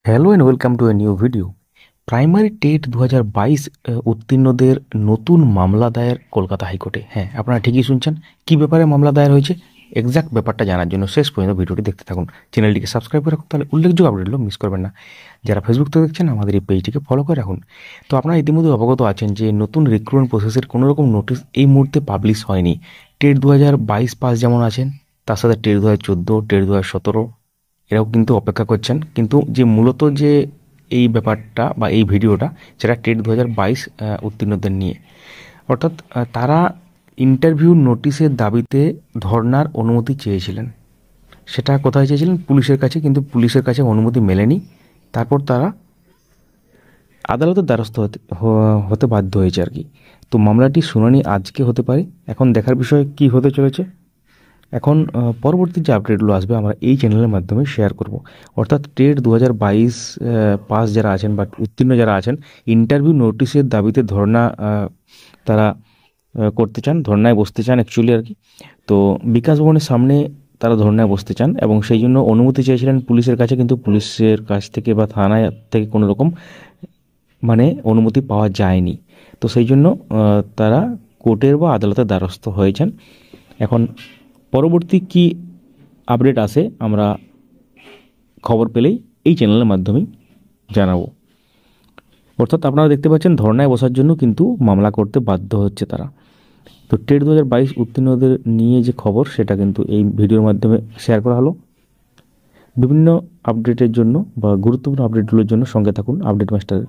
Hello and welcome to a new video. Primary TET 2022 উত্তীর্ণদের নতুন মামলা দায়ের কলকাতা হাইকোর্টে। হ্যাঁ, আপনারা ঠিকই শুনছেন। কী ব্যাপারে মামলা দায়ের হয়েছে এক্সাক্ট ব্যাপারটা জানার জন্য শেষ পর্যন্ত ভিডিওটি দেখতে থাকুন। চ্যানেলটিকে সাবস্ক্রাইব করে রাখুন, তাহলে উল্লেখযোগ্য আপডেটগুলো মিস করবেন না। যারা ফেসবুক থেকে দেখছেন আমাদের এই পেজটিকে ফলো করে রাখুন। তো আপনারা ইতিমধ্যে অবগত আছেন যে নতুন রিক্রুটমেন্ট প্রসেসের কোনো রকম নোটিশ এই মুহূর্তে পাবলিশ হয়নি। টেট 2022 পাস যেমন আছেন, তার সাথে টেট 2014, টেট 2017 এরাও কিন্তু অপেক্ষা করছেন। কিন্তু যে মূলত যে এই ব্যাপারটা বা এই ভিডিওটা, সেটা টেট 2022 উত্তীর্ণদের নিয়ে। অর্থাৎ তারা ইন্টারভিউ নোটিশের দাবিতে ধর্নার অনুমতি চেয়েছিলেন। সেটা কোথায় চেয়েছিলেন? পুলিশের কাছে। কিন্তু পুলিশের কাছে অনুমতি মেলেনি। তারপর তারা আদালতের দ্বারস্থ হতে বাধ্য হয়েছে আর কি। তো মামলাটির শুনানি আজকে হতে পারে। এখন দেখার বিষয় কি হতে চলেছে। এখন পরবর্তী যে আপডেটগুলো আসবে আমরা এই চ্যানেলের মাধ্যমে শেয়ার করব। অর্থাৎ টেট 2022 পাস যারা আছেন বা উত্তীর্ণ যারা আছেন, ইন্টারভিউ নোটিশের দাবিতে ধর্না তারা করতে চান, ধর্নায় বসতে চান অ্যাকচুয়ালি আর কি। তো বিকাশ ভবনের সামনে তারা ধর্নায় বসতে চান এবং সেই জন্য অনুমতি চেয়েছিলেন পুলিশের কাছে। কিন্তু পুলিশের কাছ থেকে বা থানায় থেকে কোনো রকম অনুমতি পাওয়া যায়নি। তো সেই জন্য তারা কোর্টের বা আদালতের দ্বারস্থ হয়েছেন। এখন পরবর্তী কি আপডেট আসে আমরা খবর পেলেই এই চ্যানেলের মাধ্যমেই জানাবো। অর্থাৎ আপনারা দেখতে পাচ্ছেন ধর্নায় বসার জন্য কিন্তু মামলা করতে বাধ্য হচ্ছে তারা। তো টেট 2022 উত্তীর্ণদের নিয়ে যে খবর, সেটা কিন্তু এই ভিডিওর মাধ্যমে শেয়ার করা হলো। বিভিন্ন আপডেটের জন্য বা গুরুত্বপূর্ণ আপডেটগুলোর জন্য সঙ্গে থাকুন আপডেট মাস্টারের।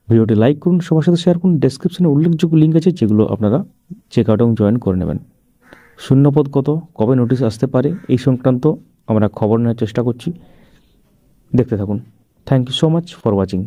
ভিডিওটি লাইক করুন, সবার সাথে শেয়ার করুন। ডেসক্রিপশনে উল্লেখযোগ্য লিঙ্ক আছে, যেগুলো আপনারা চেক আউট এবং জয়েন করে নেবেন। শূন্যপদ কত, কবে নোটিশ আসতে পারে, এই সংক্রান্ত আমরা খবর নেওয়ার চেষ্টা করছি। দেখতে থাকুন। Thank you so much for watching.